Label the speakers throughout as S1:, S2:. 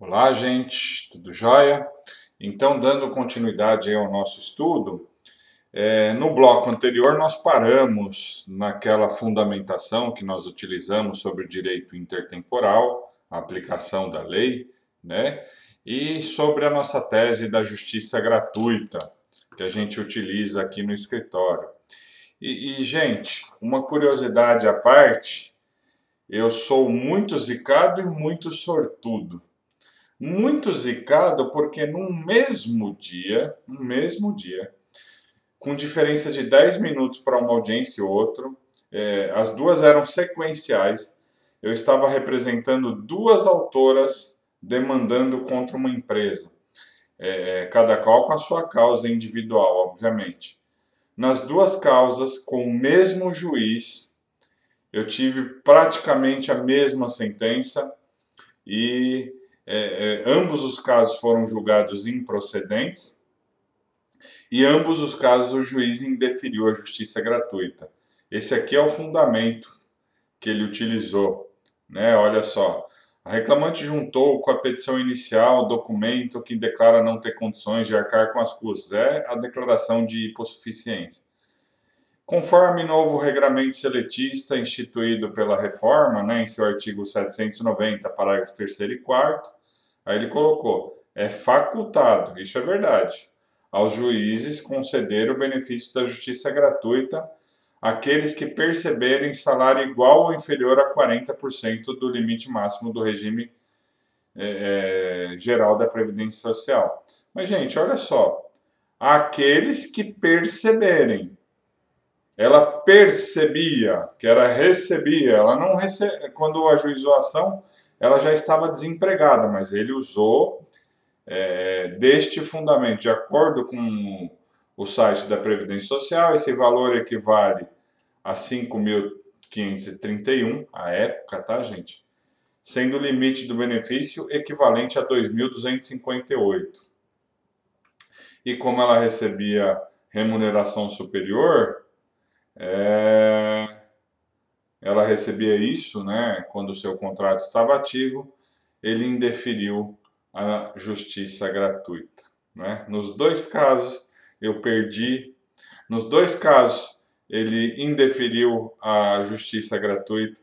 S1: Olá, gente, tudo jóia? Então, dando continuidade aí ao nosso estudo, no bloco anterior nós paramos naquela fundamentação que nós utilizamos sobre o direito intertemporal, a aplicação da lei, né? E sobre a nossa tese da justiça gratuita, que a gente utiliza aqui no escritório. Gente, uma curiosidade à parte, eu sou muito zicado e muito sortudo. Muito zicado porque no mesmo dia, com diferença de 10 minutos para uma audiência e outro, as duas eram sequenciais. Eu estava representando duas autoras demandando contra uma empresa, cada qual com a sua causa individual, obviamente. Nas duas causas, com o mesmo juiz, eu tive praticamente a mesma sentença e ambos os casos foram julgados improcedentes e ambos os casos o juiz indeferiu a justiça gratuita. Esse aqui é o fundamento que ele utilizou, né? Olha só, a reclamante juntou com a petição inicial o documento que declara não ter condições de arcar com as custas, é a declaração de hipossuficiência. Conforme novo regramento seletista instituído pela reforma, né, em seu artigo 790, parágrafos 3º e 4º, aí ele colocou, é facultado, isso é verdade, aos juízes conceder o benefício da justiça gratuita àqueles que perceberem salário igual ou inferior a 40% do limite máximo do regime geral da Previdência Social. Mas, gente, olha só, aqueles que perceberem. Ela percebia, que era recebia, ela não quando ajuizou a ação, ela já estava desempregada, mas ele usou deste fundamento, de acordo com o site da Previdência Social, esse valor equivale a 5.531, a época, tá, gente? Sendo o limite do benefício equivalente a 2.258. E como ela recebia remuneração superior, ela recebia isso, né, quando o seu contrato estava ativo, ele indeferiu a justiça gratuita, né? Nos dois casos eu perdi, nos dois casos ele indeferiu a justiça gratuita,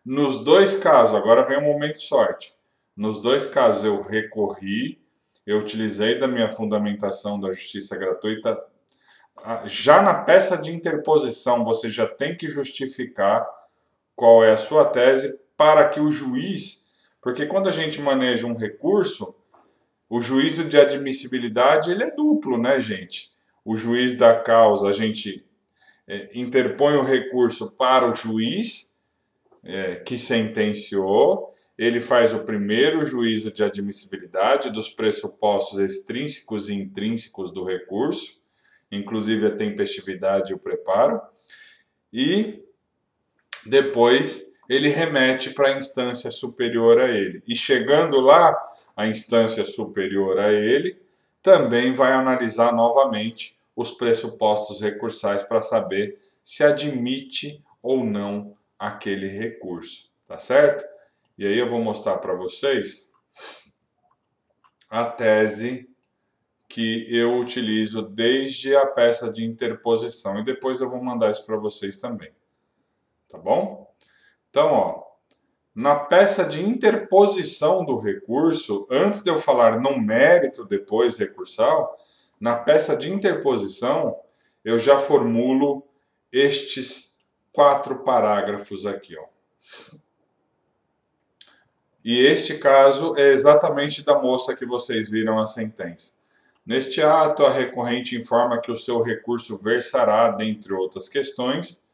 S1: nos dois casos, agora vem o momento de sorte, nos dois casos eu recorri, eu utilizei da minha fundamentação da justiça gratuita. Já na peça de interposição, você já tem que justificar qual é a sua tese para que o juiz, porque quando a gente maneja um recurso, o juízo de admissibilidade ele é duplo, né, gente? O juiz da causa, a gente interpõe o recurso para o juiz que sentenciou, ele faz o primeiro juízo de admissibilidade dos pressupostos extrínsecos e intrínsecos do recurso, inclusive a tempestividade e o preparo, e depois ele remete para a instância superior a ele. E chegando lá, a instância superior a ele também vai analisar novamente os pressupostos recursais para saber se admite ou não aquele recurso, tá certo? E aí eu vou mostrar para vocês a tese que eu utilizo desde a peça de interposição. E depois eu vou mandar isso para vocês também. Tá bom? Então, ó, na peça de interposição do recurso, antes de eu falar no mérito depois recursal, na peça de interposição, eu já formulo estes 4 parágrafos aqui, ó. E este caso é exatamente da moça que vocês viram a sentença. Neste ato, a recorrente informa que o seu recurso versará, dentre outras questões,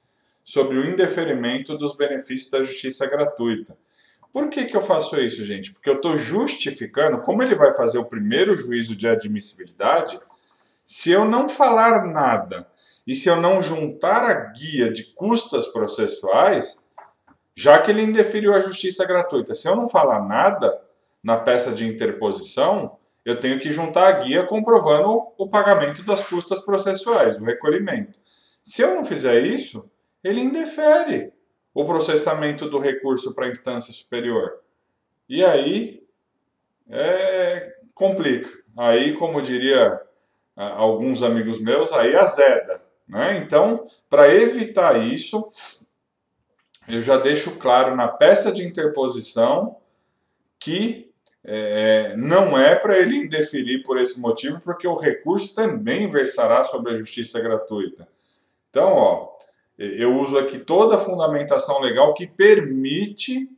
S1: sobre o indeferimento dos benefícios da justiça gratuita. Por que eu faço isso, gente? Porque eu estou justificando, como ele vai fazer o primeiro juízo de admissibilidade, se eu não falar nada e se eu não juntar a guia de custas processuais, já que ele indeferiu a justiça gratuita, se eu não falar nada na peça de interposição, eu tenho que juntar a guia comprovando o pagamento das custas processuais, o recolhimento. Se eu não fizer isso, ele indefere o processamento do recurso para a instância superior. E aí, complica. Aí, como diria alguns amigos meus, aí azeda, né? Então, para evitar isso, eu já deixo claro na peça de interposição que não é para ele indeferir por esse motivo, porque o recurso também versará sobre a justiça gratuita. Então, ó, eu uso aqui toda a fundamentação legal que permite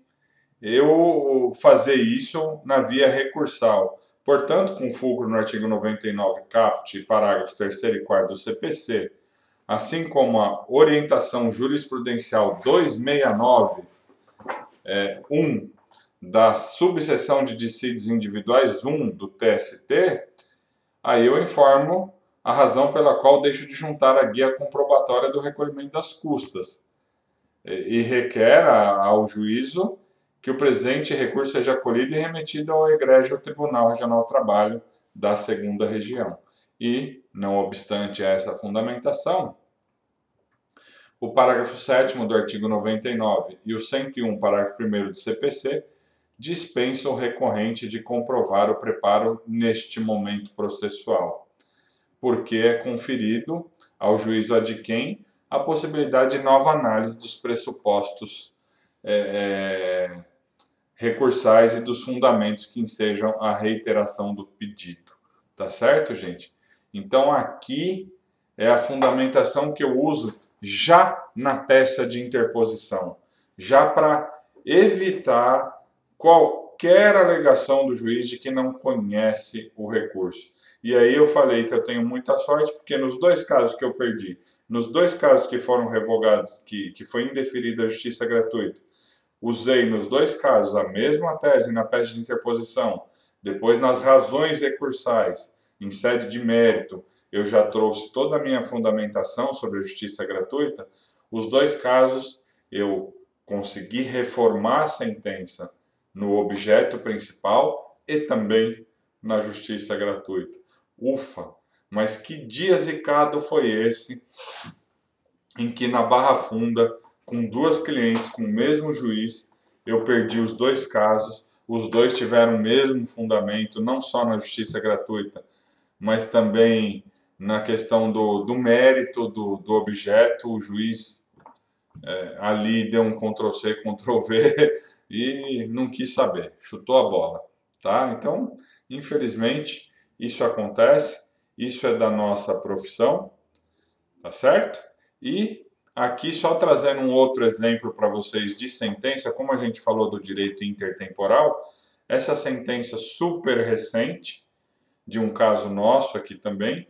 S1: eu fazer isso na via recursal. Portanto, com fulcro no artigo 99 caput, parágrafos 3º e 4º do CPC, assim como a orientação jurisprudencial 269, 1 da subseção de dissídios individuais 1 do TST, aí eu informo a razão pela qual deixo de juntar a guia comprobatória do recolhimento das custas e requer ao juízo que o presente recurso seja acolhido e remetido ao egrégio Tribunal Regional do Trabalho da segunda região. E, não obstante essa fundamentação, o parágrafo 7º do artigo 99 e o 101, parágrafo 1º do CPC, dispensam o recorrente de comprovar o preparo neste momento processual, porque é conferido ao juízo adquém a possibilidade de nova análise dos pressupostos recursais e dos fundamentos que ensejam a reiteração do pedido. Tá certo, gente? Então, aqui é a fundamentação que eu uso já na peça de interposição, já para evitar qualquer alegação do juiz de que não conhece o recurso. E aí eu falei que eu tenho muita sorte, porque nos dois casos que eu perdi, nos dois casos que foram revogados, que foi indeferida a justiça gratuita, usei nos dois casos a mesma tese na peça de interposição. Depois, nas razões recursais, em sede de mérito, eu já trouxe toda a minha fundamentação sobre a justiça gratuita. Os dois casos, eu consegui reformar a sentença no objeto principal e também na justiça gratuita. Ufa! Mas que dia zicado foi esse em que na Barra Funda, com duas clientes com o mesmo juiz, eu perdi os dois casos, os dois tiveram o mesmo fundamento, não só na justiça gratuita, mas também na questão do mérito do objeto. O juiz ali deu um Ctrl+C, Ctrl+V e não quis saber, chutou a bola, tá? Então, infelizmente, isso acontece, isso é da nossa profissão, tá certo? E aqui só trazendo um outro exemplo para vocês de sentença, como a gente falou do direito intertemporal, essa sentença super recente, de um caso nosso aqui também,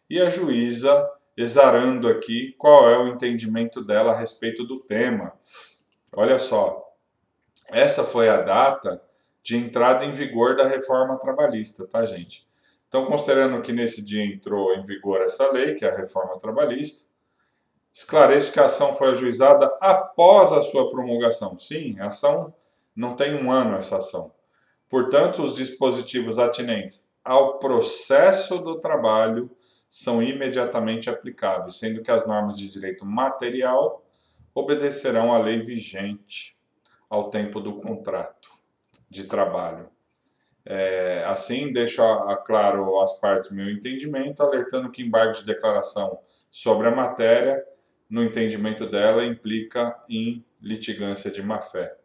S1: e a juíza exarando aqui qual é o entendimento dela a respeito do tema. Olha só, essa foi a data de entrada em vigor da reforma trabalhista, tá, gente? Então, considerando que nesse dia entrou em vigor essa lei, que é a reforma trabalhista, esclareço que a ação foi ajuizada após a sua promulgação. Sim, a ação não tem um ano, essa ação. Portanto, os dispositivos atinentes ao processo do trabalho são imediatamente aplicáveis, sendo que as normas de direito material obedecerão à lei vigente ao tempo do contrato de trabalho. Assim, deixo claro às partes meu entendimento, alertando que embargo de declaração sobre a matéria, no entendimento dela, implica em litigância de má-fé.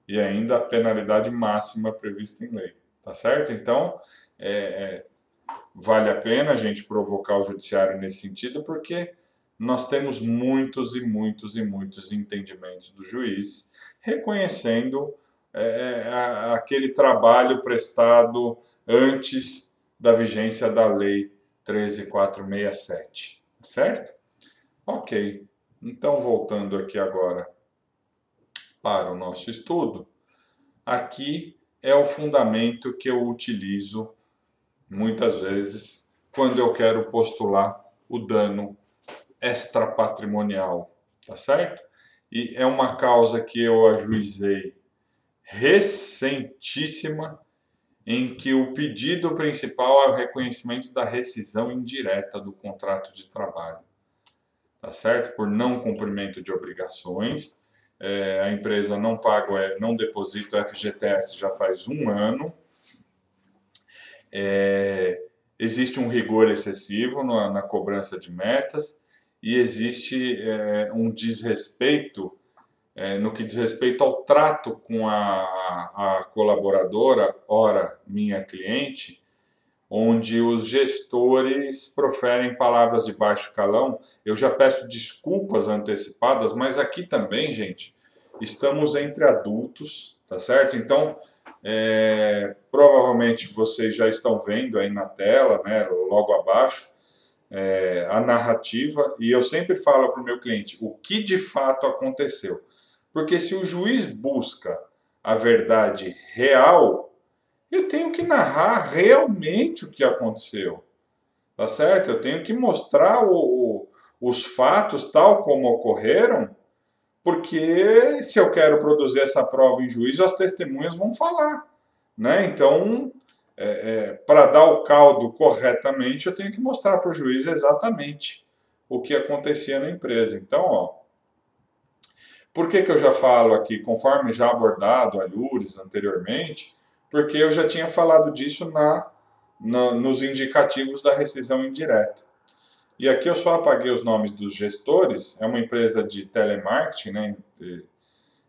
S1: E ainda a penalidade máxima prevista em lei. Tá certo? Então, vale a pena a gente provocar o judiciário nesse sentido, porque nós temos muitos e muitos e muitos entendimentos do juiz reconhecendo aquele trabalho prestado antes da vigência da Lei 13.467, certo? Ok, então voltando aqui agora para o nosso estudo, aqui é o fundamento que eu utilizo muitas vezes quando eu quero postular o dano extrapatrimonial, tá certo? E é uma causa que eu ajuizei recentíssima, em que o pedido principal é o reconhecimento da rescisão indireta do contrato de trabalho, tá certo? Por não cumprimento de obrigações, a empresa não paga, não deposita o FGTS já faz um ano, É, existe um rigor excessivo na cobrança de metas e existe um desrespeito no que diz respeito ao trato com a colaboradora, ora minha cliente, onde os gestores proferem palavras de baixo calão. Eu já peço desculpas antecipadas, mas aqui também, gente, estamos entre adultos, tá certo? Então, provavelmente vocês já estão vendo aí na tela, né, logo abaixo, a narrativa, e eu sempre falo para o meu cliente o que de fato aconteceu. Porque se o juiz busca a verdade real, eu tenho que narrar realmente o que aconteceu, tá certo? Eu tenho que mostrar os fatos tal como ocorreram, porque se eu quero produzir essa prova em juízo, as testemunhas vão falar, né? Então, para dar o caldo corretamente, eu tenho que mostrar para o juiz exatamente o que acontecia na empresa. Então, ó, por que eu já falo aqui, conforme já abordado a Lures anteriormente? Porque eu já tinha falado disso nos indicativos da rescisão indireta. E aqui eu só apaguei os nomes dos gestores, é uma empresa de telemarketing, né?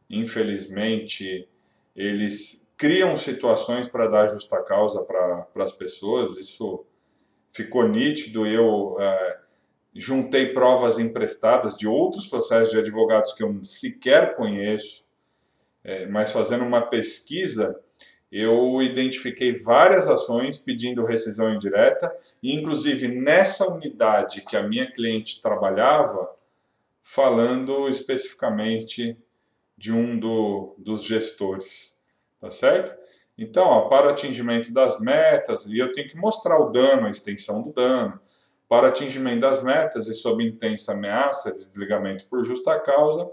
S1: Infelizmente, eles criam situações para dar justa causa para as pessoas, isso ficou nítido. Eu juntei provas emprestadas de outros processos de advogados que eu sequer conheço, mas fazendo uma pesquisa, eu identifiquei várias ações pedindo rescisão indireta, e inclusive nessa unidade que a minha cliente trabalhava, falando especificamente de um dos gestores, tá certo? Então, ó, para o atingimento das metas, e eu tenho que mostrar o dano, a extensão do dano, para o atingimento das metas e sob intensa ameaça de desligamento por justa causa,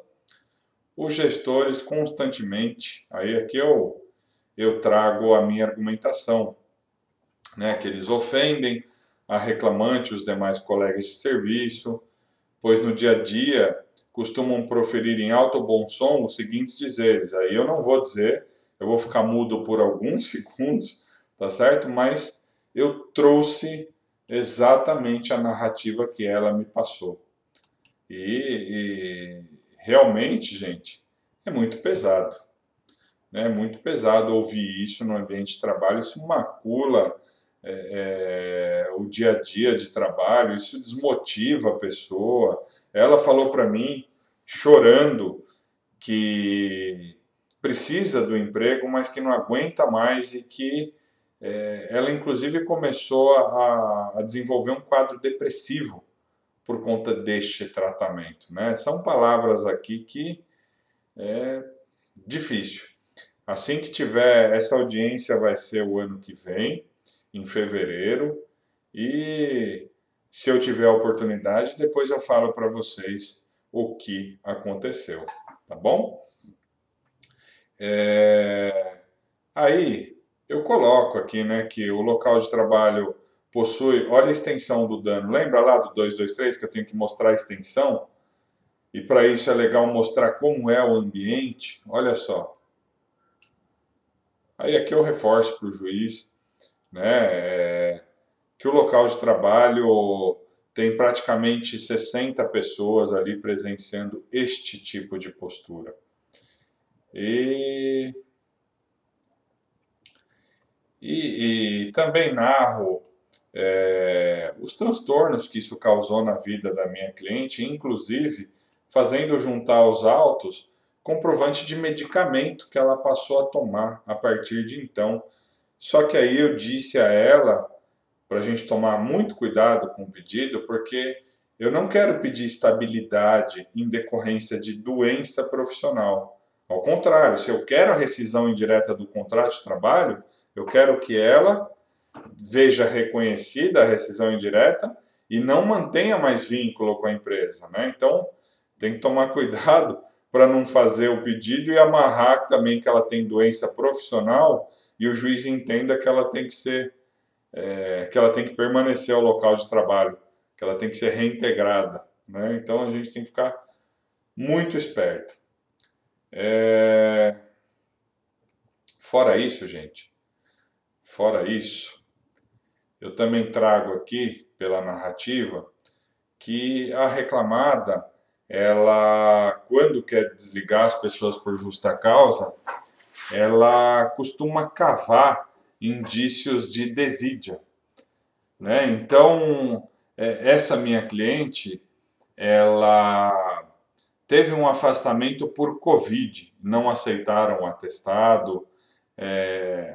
S1: os gestores constantemente, aí aqui eu trago a minha argumentação, né, que eles ofendem a reclamante e os demais colegas de serviço, pois no dia a dia costumam proferir em alto bom som os seguintes dizeres. Aí eu não vou dizer, eu vou ficar mudo por alguns segundos, tá certo? Mas eu trouxe exatamente a narrativa que ela me passou. E realmente, gente, é muito pesado. Né? É muito pesado ouvir isso no ambiente de trabalho, isso macula o dia a dia de trabalho, isso desmotiva a pessoa. Ela falou para mim, chorando, que precisa do emprego, mas que não aguenta mais e que ela, inclusive, começou a desenvolver um quadro depressivo por conta deste tratamento. Né? São palavras aqui que é difícil. Assim que tiver, essa audiência vai ser o ano que vem, em fevereiro, e se eu tiver a oportunidade, depois eu falo para vocês o que aconteceu, tá bom? Aí eu coloco aqui, né, que o local de trabalho possui, olha a extensão do dano, lembra lá do 223 que eu tenho que mostrar a extensão? E para isso é legal mostrar como é o ambiente, olha só. Aí aqui eu reforço para o juiz, né, que o local de trabalho tem praticamente 60 pessoas ali presenciando este tipo de postura. E, e também narro os transtornos que isso causou na vida da minha cliente, inclusive fazendo juntar aos autos comprovante de medicamento que ela passou a tomar a partir de então. Só que aí eu disse a ela para a gente tomar muito cuidado com o pedido, porque eu não quero pedir estabilidade em decorrência de doença profissional. Ao contrário, se eu quero a rescisão indireta do contrato de trabalho, eu quero que ela veja reconhecida a rescisão indireta e não mantenha mais vínculo com a empresa. Né? Então, tem que tomar cuidado para não fazer o pedido e amarrar também que ela tem doença profissional e o juiz entenda que ela tem que ser que ela tem que permanecer ao local de trabalho, que ela tem que ser reintegrada. Né? Então a gente tem que ficar muito esperto. Fora isso, gente, fora isso, eu também trago aqui, pela narrativa, que a reclamada, ela, quando quer desligar as pessoas por justa causa, ela costuma cavar indícios de desídia, né? Então, essa minha cliente, ela teve um afastamento por Covid, não aceitaram o atestado,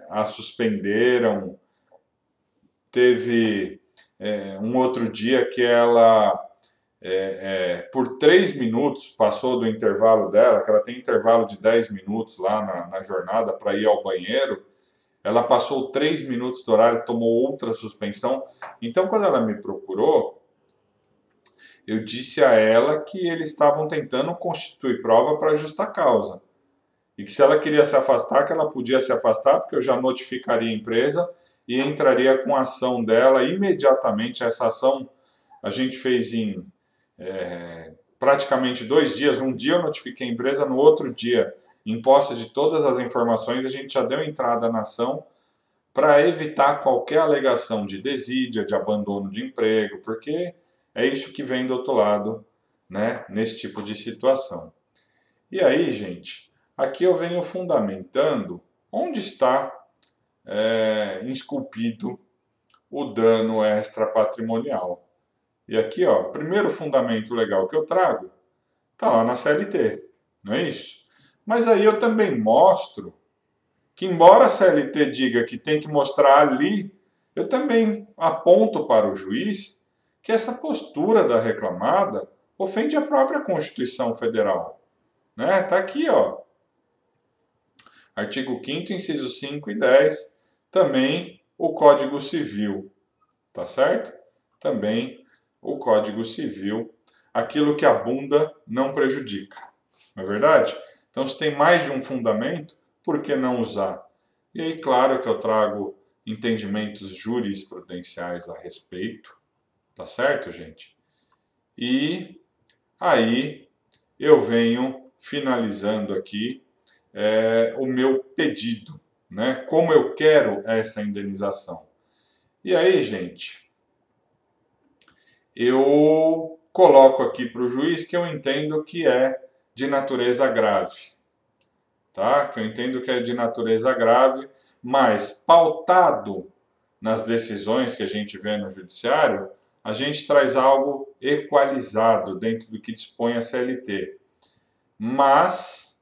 S1: a suspenderam. Teve um outro dia que ela, por 3 minutos, passou do intervalo dela, que ela tem intervalo de 10 minutos lá na jornada para ir ao banheiro, ela passou 3 minutos do horário, tomou outra suspensão. Então, quando ela me procurou, eu disse a ela que eles estavam tentando constituir prova para justa causa. E que se ela queria se afastar, que ela podia se afastar, porque eu já notificaria a empresa e entraria com a ação dela imediatamente. Essa ação a gente fez em praticamente 2 dias. Um dia eu notifiquei a empresa, no outro dia, em posse de todas as informações, a gente já deu entrada na ação para evitar qualquer alegação de desídia, de abandono de emprego, porque é isso que vem do outro lado, né, nesse tipo de situação. E aí, gente, aqui eu venho fundamentando onde está esculpido o dano extrapatrimonial. E aqui, ó, primeiro fundamento legal que eu trago está lá na CLT, não é isso? Mas aí eu também mostro que, embora a CLT diga que tem que mostrar ali, eu também aponto para o juiz que essa postura da reclamada ofende a própria Constituição Federal. Né? Tá aqui, ó. Artigo 5º, inciso 5 e 10, também o Código Civil, tá certo? Também o Código Civil, aquilo que abunda não prejudica, não é verdade? Então, se tem mais de um fundamento, por que não usar? E aí, claro que eu trago entendimentos jurisprudenciais a respeito, tá certo, gente? E aí eu venho finalizando aqui o meu pedido, né? Como eu quero essa indenização. E aí, gente, eu coloco aqui para o juiz que eu entendo que é de natureza grave, tá? Que eu entendo que é de natureza grave, mas pautado nas decisões que a gente vê no judiciário, a gente traz algo equalizado dentro do que dispõe a CLT. Mas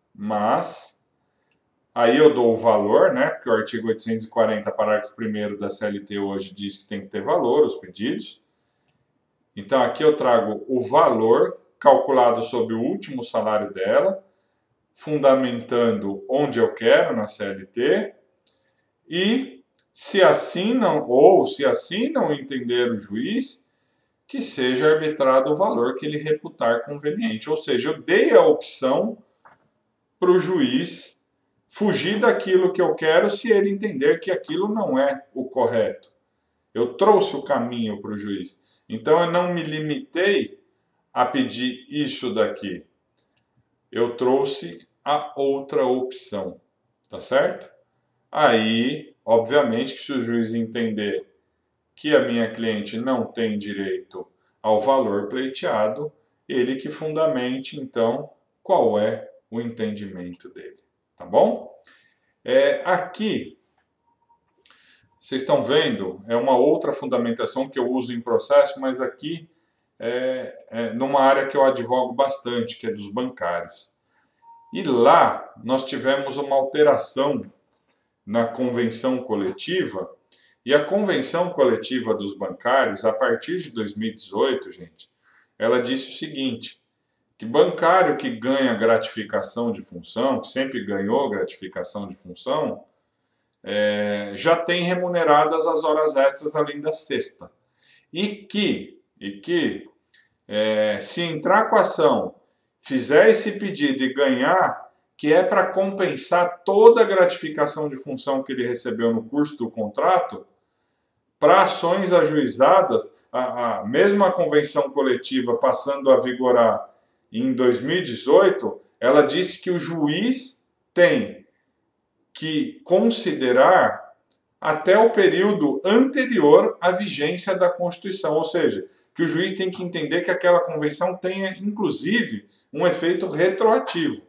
S1: aí eu dou o valor, né? Porque o artigo 840, parágrafo 1º da CLT hoje diz que tem que ter valor os pedidos. Então aqui eu trago o valor calculado sobre o último salário dela, fundamentando onde eu quero na CLT, e se assim não entender o juiz, que seja arbitrado o valor que ele reputar conveniente. Ou seja, eu dei a opção para o juiz fugir daquilo que eu quero se ele entender que aquilo não é o correto. Eu trouxe o caminho para o juiz. Então eu não me limitei a pedir isso daqui. Eu trouxe a outra opção, tá certo? Aí, obviamente, que se o juiz entender que a minha cliente não tem direito ao valor pleiteado, ele que fundamente, então, qual é o entendimento dele, tá bom? Aqui, vocês estão vendo, é uma outra fundamentação que eu uso em processo, mas aqui numa área que eu advogo bastante, que é dos bancários. E lá nós tivemos uma alteração na convenção coletiva, e a convenção coletiva dos bancários, a partir de 2018, gente, ela disse o seguinte, que bancário que ganha gratificação de função, que sempre ganhou gratificação de função, já tem remuneradas as horas extras além da sexta. E que se entrar com a ação, fizer esse pedido e ganhar, que é para compensar toda a gratificação de função que ele recebeu no curso do contrato, para ações ajuizadas, mesmo a convenção coletiva passando a vigorar em 2018, ela disse que o juiz tem que considerar até o período anterior à vigência da Constituição, ou seja, que o juiz tem que entender que aquela convenção tenha, inclusive, um efeito retroativo.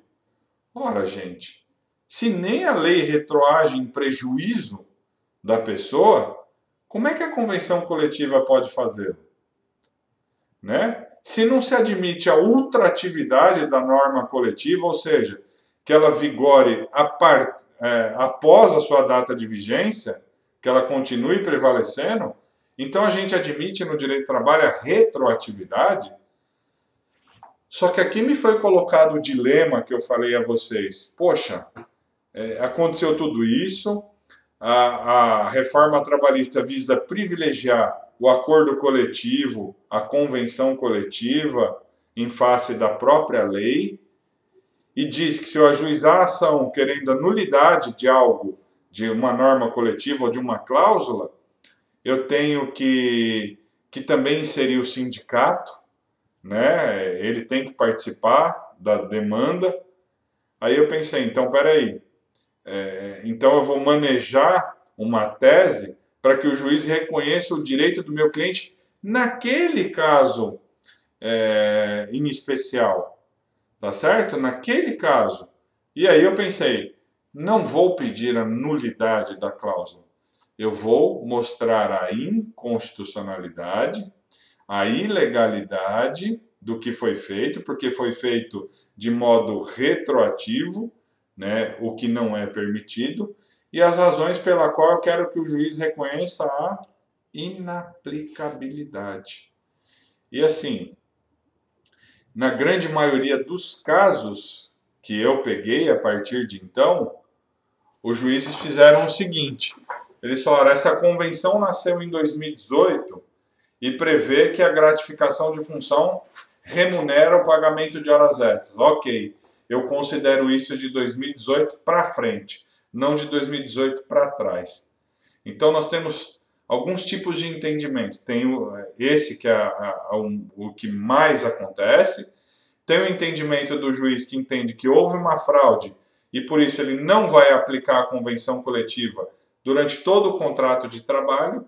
S1: Ora, gente, se nem a lei retroage em prejuízo da pessoa, como é que a convenção coletiva pode fazê-lo? Né? Se não se admite a ultratividade da norma coletiva, ou seja, que ela vigore após a sua data de vigência, que ela continue prevalecendo, então a gente admite no direito do trabalho a retroatividade. Só que aqui me foi colocado o dilema que eu falei a vocês. Poxa, aconteceu tudo isso, a reforma trabalhista visa privilegiar o acordo coletivo, a convenção coletiva, em face da própria lei, e diz que se eu ajuizar a ação querendo a nulidade de algo, de uma norma coletiva ou de uma cláusula, eu tenho que também inserir o sindicato, né? Ele tem que participar da demanda. Aí eu pensei, então, peraí, então eu vou manejar uma tese para que o juiz reconheça o direito do meu cliente naquele caso em especial, tá certo? Naquele caso. E aí eu pensei, não vou pedir a nulidade da cláusula. Eu vou mostrar a inconstitucionalidade, a ilegalidade do que foi feito, porque foi feito de modo retroativo, né, o que não é permitido, e as razões pela qual eu quero que o juiz reconheça a inaplicabilidade. E assim, na grande maioria dos casos que eu peguei a partir de então, os juízes fizeram o seguinte: eles falaram, essa convenção nasceu em 2018 e prevê que a gratificação de função remunera o pagamento de horas extras. Ok, eu considero isso de 2018 para frente, não de 2018 para trás. Então nós temos alguns tipos de entendimento. Tem esse que é o que mais acontece. Tem o entendimento do juiz que entende que houve uma fraude e por isso ele não vai aplicar a convenção coletiva durante todo o contrato de trabalho.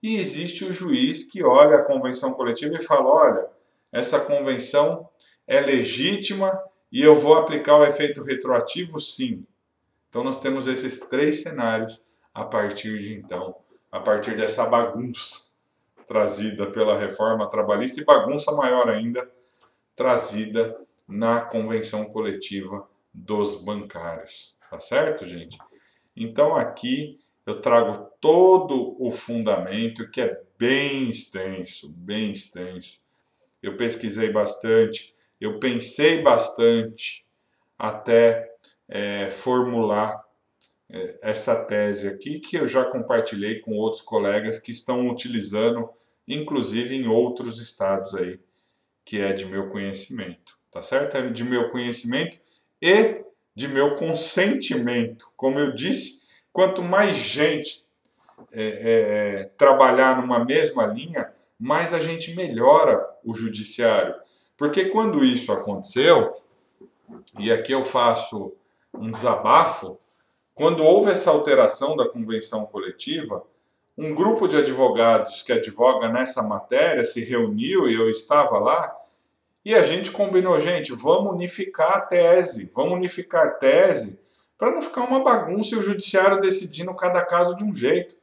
S1: E existe o juiz que olha a convenção coletiva e fala, olha, essa convenção é legítima e eu vou aplicar o efeito retroativo sim. Então nós temos esses três cenários a partir de então, a partir dessa bagunça trazida pela reforma trabalhista e bagunça maior ainda trazida na convenção coletiva dos bancários. Tá certo, gente? Então aqui eu trago todo o fundamento, que é bem extenso, bem extenso. Eu pesquisei bastante, eu pensei bastante até formular essa tese aqui, que eu já compartilhei com outros colegas que estão utilizando, inclusive em outros estados aí, que é de meu conhecimento, tá certo? É de meu conhecimento e de meu consentimento. Como eu disse, quanto mais gente trabalhar numa mesma linha, mais a gente melhora o judiciário. Porque quando isso aconteceu, e aqui eu faço um desabafo, quando houve essa alteração da convenção coletiva, um grupo de advogados que advoga nessa matéria se reuniu e eu estava lá, e a gente combinou, gente, vamos unificar a tese, vamos unificar tese, para não ficar uma bagunça e o judiciário decidindo cada caso de um jeito.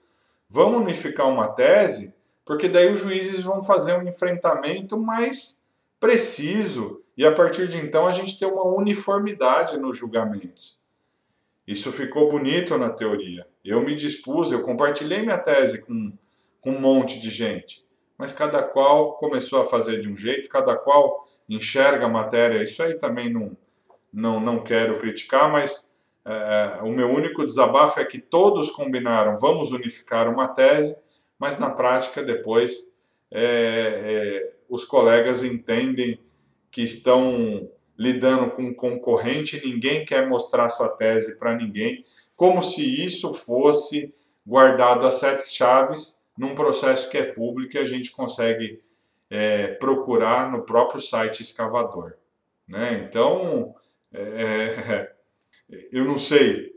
S1: Vamos unificar uma tese, porque daí os juízes vão fazer um enfrentamento mais preciso e a partir de então a gente tem uma uniformidade nos julgamentos. Isso ficou bonito na teoria. Eu me dispus, eu compartilhei minha tese com um monte de gente, mas cada qual começou a fazer de um jeito, cada qual enxerga a matéria. Isso aí também não quero criticar, mas o meu único desabafo é que todos combinaram, vamos unificar uma tese, mas na prática depois os colegas entendem que estão lidando com um concorrente, ninguém quer mostrar sua tese para ninguém, como se isso fosse guardado a sete chaves num processo que é público e a gente consegue procurar no próprio site escavador. Né? Então, eu não sei,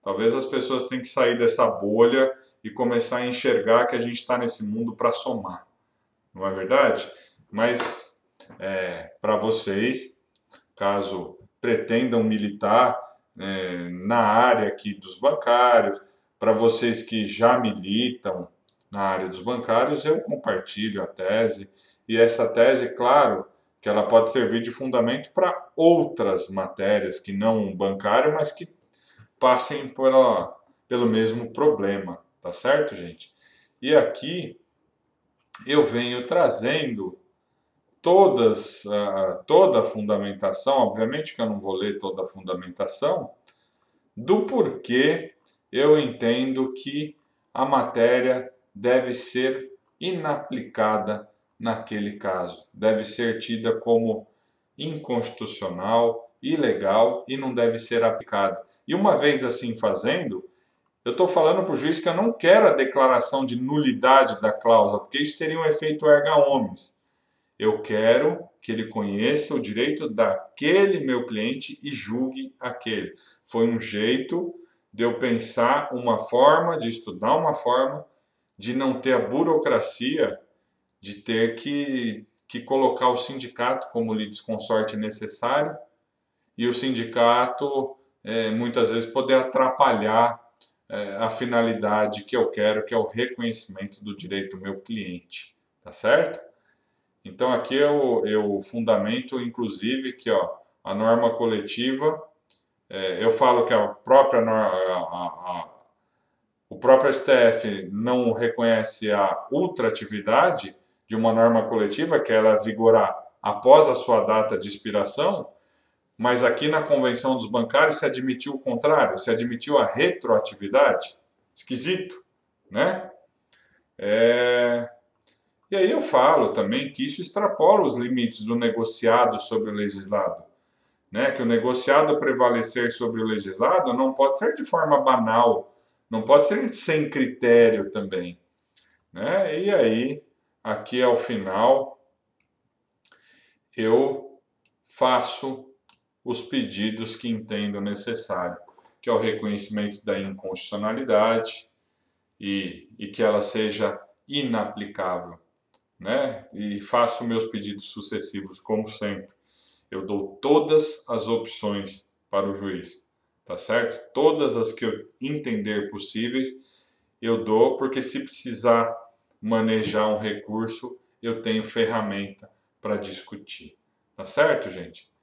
S1: Talvez as pessoas tenham que sair dessa bolha e começar a enxergar que a gente está nesse mundo para somar, não é verdade? Mas para vocês, caso pretendam militar na área aqui dos bancários, para vocês que já militam na área dos bancários, eu compartilho a tese, e essa tese, claro, que ela pode servir de fundamento para outras matérias que não bancário, mas que passem pelo mesmo problema, tá certo, gente? E aqui eu venho trazendo toda a fundamentação, obviamente que eu não vou ler toda a fundamentação, do porquê eu entendo que a matéria deve ser inaplicada naquele caso, deve ser tida como inconstitucional, ilegal e não deve ser aplicada. E uma vez assim fazendo, eu estou falando para o juiz que eu não quero a declaração de nulidade da cláusula, porque isso teria um efeito erga omnes. Eu quero que ele conheça o direito daquele meu cliente e julgue aquele. Foi um jeito de eu pensar uma forma, de estudar uma forma, de não ter a burocracia de ter que colocar o sindicato como litisconsorte necessário e o sindicato muitas vezes poder atrapalhar a finalidade que eu quero, que é o reconhecimento do direito do meu cliente. Tá certo? Então aqui eu fundamento, inclusive, que ó, a norma coletiva, eu falo que a própria o próprio STF não reconhece a ultratividade de uma norma coletiva, que ela vigorar após a sua data de expiração, mas aqui na Convenção dos Bancários se admitiu o contrário, se admitiu a retroatividade. Esquisito, né? E aí eu falo também que isso extrapola os limites do negociado sobre o legislado, né? Que o negociado prevalecer sobre o legislado não pode ser de forma banal, não pode ser sem critério também, né? E aí, aqui ao final, eu faço os pedidos que entendo necessário, que é o reconhecimento da inconstitucionalidade e que ela seja inaplicável, né? E faço meus pedidos sucessivos, como sempre. Eu dou todas as opções para o juiz, tá certo? Todas as que eu entender possíveis, eu dou, porque se precisar manejar um recurso, eu tenho ferramenta para discutir, tá certo, gente?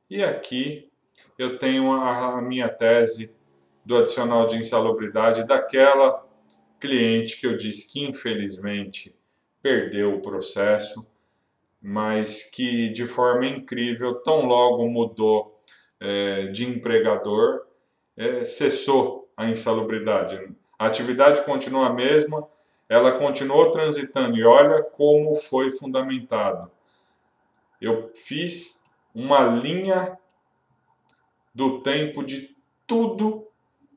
S1: E aqui eu tenho a minha tese do adicional de insalubridade daquela cliente que eu disse que infelizmente perdeu o processo, mas que de forma incrível, tão logo mudou de empregador, cessou a insalubridade. A atividade continua a mesma, ela continuou transitando e olha como foi fundamentado. Eu fiz uma linha do tempo de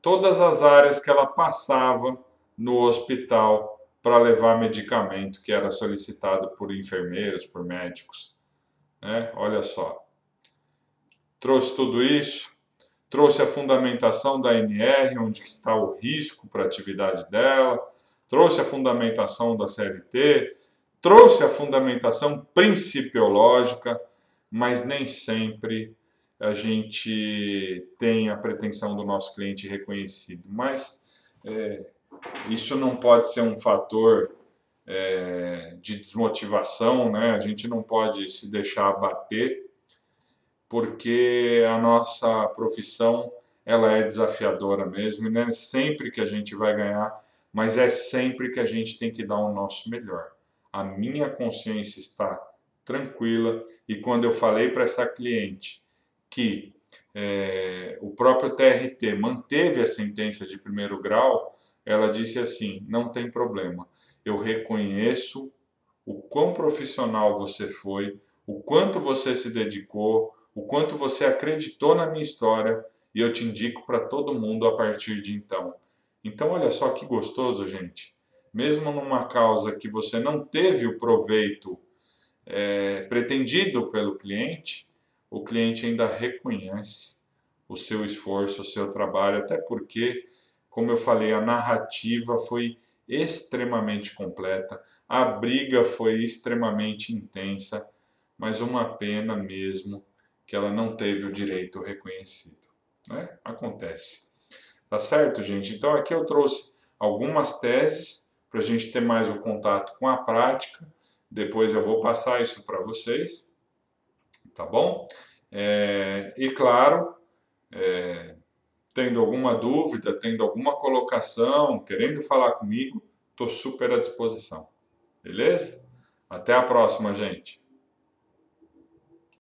S1: todas as áreas que ela passava no hospital para levar medicamento que era solicitado por enfermeiros, por médicos, né? Olha só, trouxe tudo isso, trouxe a fundamentação da ANR, onde está o risco para a atividade dela, trouxe a fundamentação da CLT, trouxe a fundamentação principiológica, mas nem sempre a gente tem a pretensão do nosso cliente reconhecido. Mas isso não pode ser um fator de desmotivação, né? A gente não pode se deixar abater, porque a nossa profissão ela é desafiadora mesmo, e não é sempre que a gente vai ganhar, mas é sempre que a gente tem que dar o nosso melhor. A minha consciência está tranquila, e quando eu falei para essa cliente que o próprio TRT manteve a sentença de primeiro grau, ela disse assim: não tem problema, eu reconheço o quão profissional você foi, o quanto você se dedicou, o quanto você acreditou na minha história, e eu te indico para todo mundo a partir de então. Então, olha só que gostoso, gente. Mesmo numa causa que você não teve o proveito pretendido pelo cliente, o cliente ainda reconhece o seu esforço, o seu trabalho, até porque Como eu falei, a narrativa foi extremamente completa, a briga foi extremamente intensa, mas uma pena mesmo que ela não teve o direito reconhecido, né? Acontece. Tá certo, gente? Então aqui eu trouxe algumas teses para a gente ter mais o contato com a prática. Depois eu vou passar isso para vocês, tá bom? E claro, tendo alguma dúvida, tendo alguma colocação, querendo falar comigo, estou super à disposição. Beleza? Até a próxima, gente.